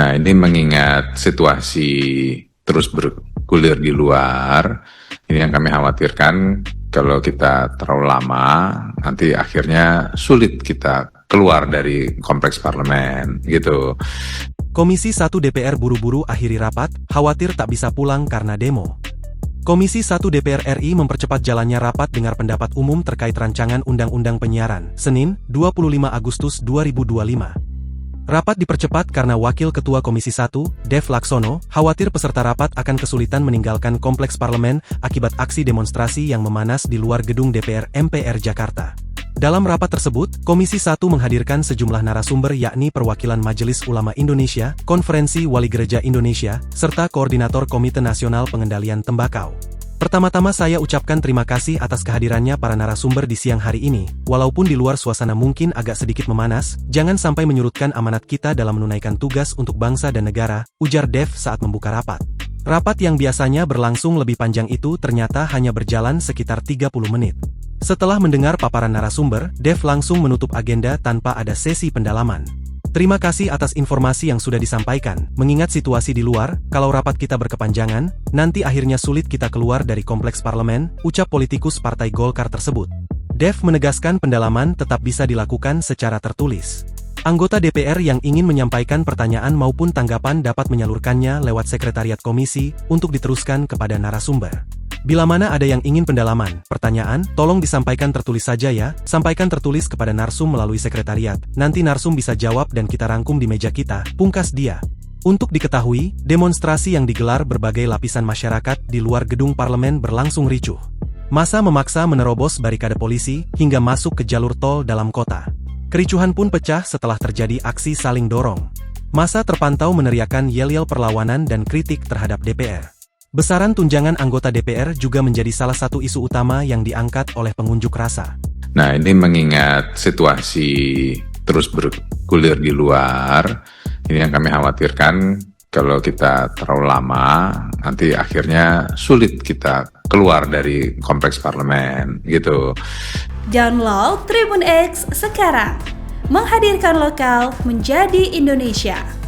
Nah, ini mengingat situasi terus bergulir di luar, ini yang kami khawatirkan kalau kita terlalu lama, nanti akhirnya sulit kita keluar dari kompleks parlemen, gitu. Komisi 1 DPR buru-buru akhiri rapat, khawatir tak bisa pulang karena demo. Komisi 1 DPR RI mempercepat jalannya rapat dengar pendapat umum terkait rancangan Undang-Undang Penyiaran, Senin, 25 Agustus 2025. Rapat dipercepat karena Wakil Ketua Komisi 1, Dev Laksono, khawatir peserta rapat akan kesulitan meninggalkan kompleks parlemen akibat aksi demonstrasi yang memanas di luar gedung DPR MPR Jakarta. Dalam rapat tersebut, Komisi 1 menghadirkan sejumlah narasumber yakni perwakilan Majelis Ulama Indonesia, Konferensi Wali Gereja Indonesia, serta Koordinator Komite Nasional Pengendalian Tembakau. Pertama-tama saya ucapkan terima kasih atas kehadirannya para narasumber di siang hari ini. Walaupun di luar suasana mungkin agak sedikit memanas, jangan sampai menyurutkan amanat kita dalam menunaikan tugas untuk bangsa dan negara, ujar Dev saat membuka rapat. Rapat yang biasanya berlangsung lebih panjang itu ternyata hanya berjalan sekitar 30 menit. Setelah mendengar paparan narasumber, Dev langsung menutup agenda tanpa ada sesi pendalaman. Terima kasih atas informasi yang sudah disampaikan. Mengingat situasi di luar, kalau rapat kita berkepanjangan, nanti akhirnya sulit kita keluar dari kompleks parlemen, ucap politikus Partai Golkar tersebut. Dev menegaskan pendalaman tetap bisa dilakukan secara tertulis. Anggota DPR yang ingin menyampaikan pertanyaan maupun tanggapan dapat menyalurkannya lewat sekretariat komisi untuk diteruskan kepada narasumber. Bila mana ada yang ingin pendalaman, pertanyaan, tolong disampaikan tertulis saja ya, sampaikan tertulis kepada narsum melalui sekretariat, nanti narsum bisa jawab dan kita rangkum di meja kita, pungkas dia. Untuk diketahui, demonstrasi yang digelar berbagai lapisan masyarakat di luar gedung parlemen berlangsung ricuh. Massa memaksa menerobos barikade polisi, hingga masuk ke jalur tol dalam kota. Kericuhan pun pecah setelah terjadi aksi saling dorong. Massa terpantau meneriakkan yel-yel perlawanan dan kritik terhadap DPR. Besaran tunjangan anggota DPR juga menjadi salah satu isu utama yang diangkat oleh pengunjuk rasa. Nah, ini mengingat situasi terus bergulir di luar, ini yang kami khawatirkan kalau kita terlalu lama, nanti akhirnya sulit kita keluar dari kompleks parlemen, gitu. Download Tribun X sekarang, menghadirkan lokal menjadi Indonesia.